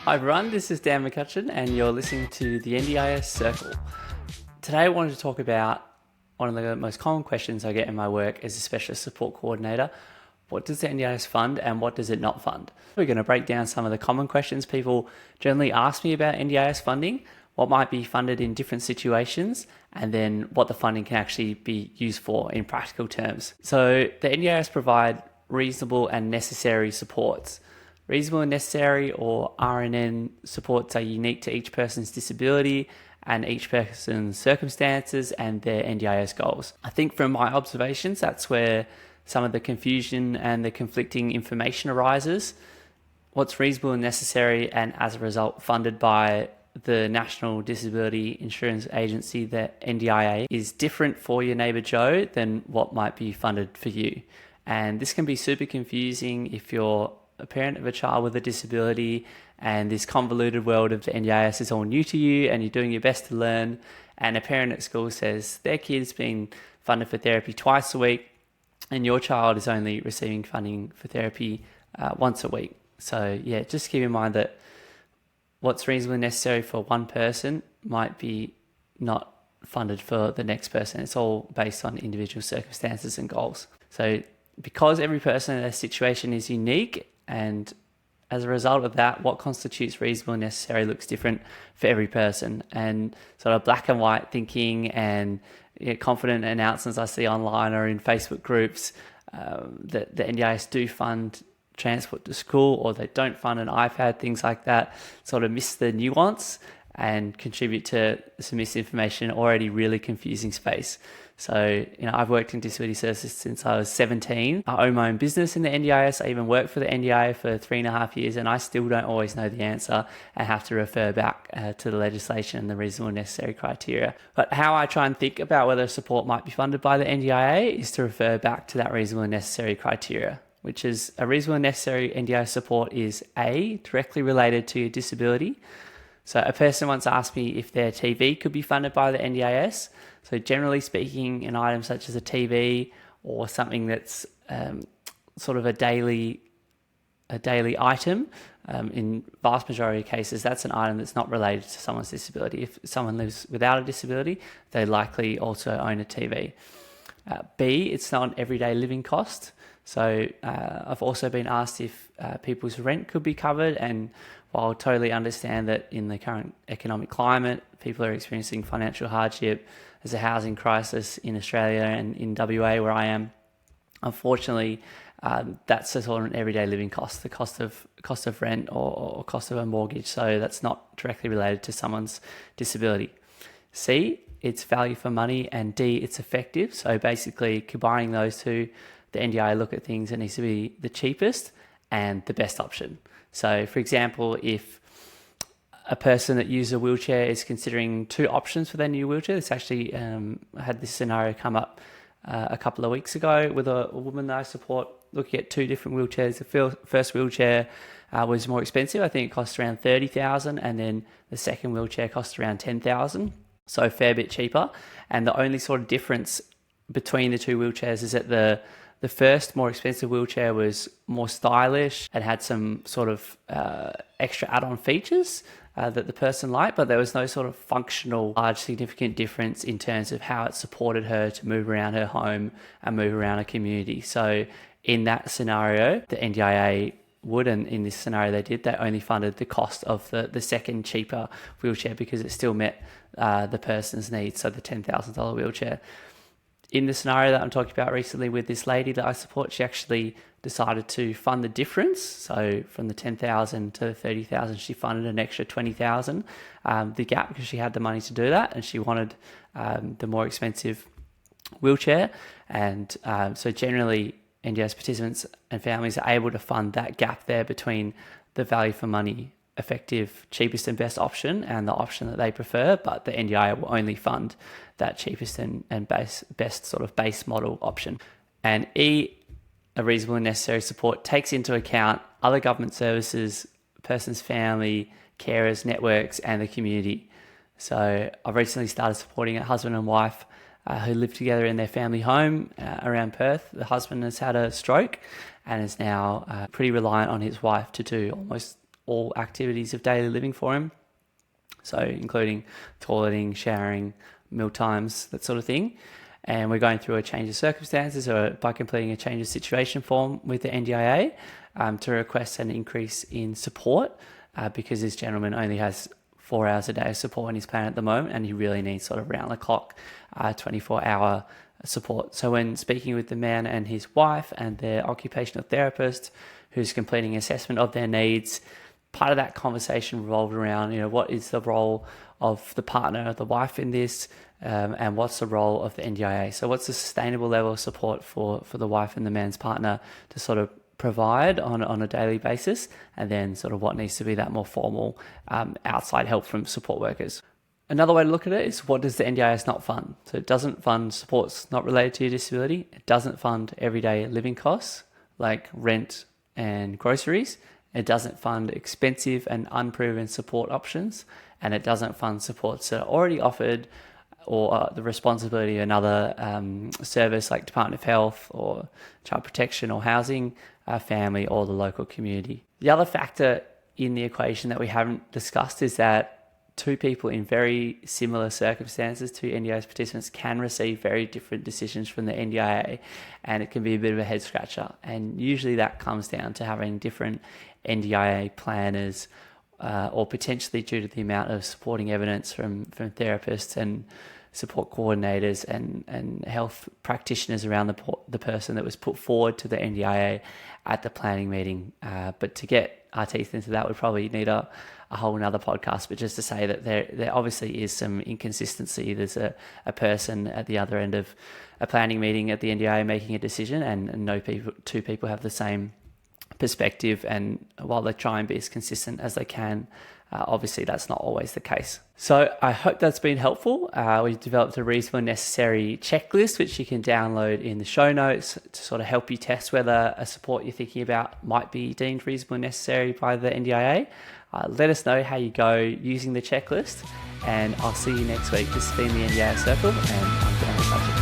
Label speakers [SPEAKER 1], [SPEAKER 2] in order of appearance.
[SPEAKER 1] Hi everyone, this is Dan McCutcheon and you're listening to the NDIS Circle. Today I wanted to talk about one of the most common questions I get in my work as a specialist support coordinator. What does the NDIS fund and what does it not fund? We're going to break down some of the common questions people generally ask me about NDIS funding, what might be funded in different situations, and then what the funding can actually be used for in practical terms. So the NDIS provide reasonable and necessary supports. Reasonable and necessary, or RNN, supports are unique to each person's disability and each person's circumstances and their NDIS goals. I think from my observations, that's where some of the confusion and the conflicting information arises. What's reasonable and necessary, and as a result funded by the National Disability Insurance Agency, the NDIA, is different for your neighbour Joe than what might be funded for you. And this can be super confusing if you're a parent of a child with a disability and this convoluted world of the NDIS is all new to you and you're doing your best to learn, and a parent at school says their kid's been funded for therapy twice a week and your child is only receiving funding for therapy once a week. So yeah, just keep in mind that what's reasonably necessary for one person might be not funded for the next person. It's all based on individual circumstances and goals. So because every person in their situation is unique, and as a result of that, what constitutes reasonable and necessary looks different for every person. And sort of black and white thinking and confident announcements I see online or in Facebook groups that the NDIS do fund transport to school or they don't fund an iPad, things like that, sort of miss the nuance and contribute to some misinformation in already really confusing space. So, I've worked in disability services since I was 17. I own my own business in the NDIS. I even worked for the NDIA for 3.5 years, and I still don't always know the answer and have to refer back to the legislation and the reasonable and necessary criteria. But how I try and think about whether support might be funded by the NDIA is to refer back to that reasonable and necessary criteria, which is a reasonable and necessary NDIS support is A, directly related to your disability. So a person once asked me if their TV could be funded by the NDIS. So generally speaking, an item such as a TV or something that's sort of a daily item, in vast majority of cases, that's an item that's not related to someone's disability. If someone lives without a disability, they likely also own a TV. B, it's not an everyday living cost. So I've also been asked if people's rent could be covered, and while I totally understand that in the current economic climate, people are experiencing financial hardship, there's a housing crisis in Australia and in WA where I am, unfortunately, that's a sort of an everyday living cost, the cost of rent or cost of a mortgage. So that's not directly related to someone's disability. C, it's value for money, and D, it's effective. So basically combining those two, the NDIA look at things, it needs to be the cheapest and the best option. So for example, if a person that uses a wheelchair is considering two options for their new wheelchair, this actually I had this scenario come up a couple of weeks ago with a woman that I support looking at two different wheelchairs. The first wheelchair was more expensive. I think it cost around $30,000, and then the second wheelchair cost around $10,000. So a fair bit cheaper. And the only sort of difference between the two wheelchairs is that the first more expensive wheelchair was more stylish and had some sort of extra add-on features that the person liked, but there was no sort of functional, large, significant difference in terms of how it supported her to move around her home and move around a community. So in that scenario, the NDIA would, and in this scenario they only funded the cost of the second cheaper wheelchair because it still met the person's needs, so the $10,000 wheelchair. In the scenario that I'm talking about recently with this lady that I support, she actually decided to fund the difference. So from the $10,000 to the $30,000, she funded an extra $20,000, the gap, because she had the money to do that, and she wanted the more expensive wheelchair. And so generally, NDIS participants and families are able to fund that gap there between the value for money, effective, cheapest and best option and the option that they prefer, but the NDIA will only fund that cheapest and best sort of base model option. And E, a reasonable and necessary support, takes into account other government services, person's family, carers, networks, and the community. So I've recently started supporting a husband and wife who live together in their family home around Perth. The husband has had a stroke and is now pretty reliant on his wife to do almost all activities of daily living for him. So including toileting, showering, meal times, that sort of thing. And we're going through a change of circumstances or by completing a change of situation form with the NDIA to request an increase in support because this gentleman only has 4 hours a day of support in his plan at the moment, and he really needs sort of round the clock 24-hour support. So when speaking with the man and his wife and their occupational therapist who's completing assessment of their needs, part of that conversation revolved around, what is the role of the partner, the wife in this, and what's the role of the NDIA? So what's the sustainable level of support for the wife and the man's partner to sort of provide on a daily basis, and then sort of what needs to be that more formal outside help from support workers. Another way to look at it is, what does the NDIS not fund? So it doesn't fund supports not related to your disability. It doesn't fund everyday living costs like rent and groceries. It doesn't fund expensive and unproven support options, and it doesn't fund supports that are already offered or the responsibility of another service like Department of Health or Child Protection or Housing, family, or the local community. The other factor in the equation that we haven't discussed is that two people in very similar circumstances, two NDIS participants, can receive very different decisions from the NDIA, and it can be a bit of a head scratcher. And usually that comes down to having different NDIA planners or potentially due to the amount of supporting evidence from therapists and support coordinators and health practitioners around the person that was put forward to the NDIA at the planning meeting. But to get our teeth into that, we probably need a whole another podcast. But just to say that there obviously is some inconsistency. There's a person at the other end of a planning meeting at the NDIA making a decision, and two people have the same perspective, and while they try and be as consistent as they can, obviously that's not always the case. So I hope that's been helpful. We've developed a reasonable and necessary checklist which you can download in the show notes to sort of help you test whether a support you're thinking about might be deemed reasonable and necessary by the NDIA. Let us know how you go using the checklist, and I'll see you next week. This has been the NDIS Circle, and I'm Dan McCutcheon.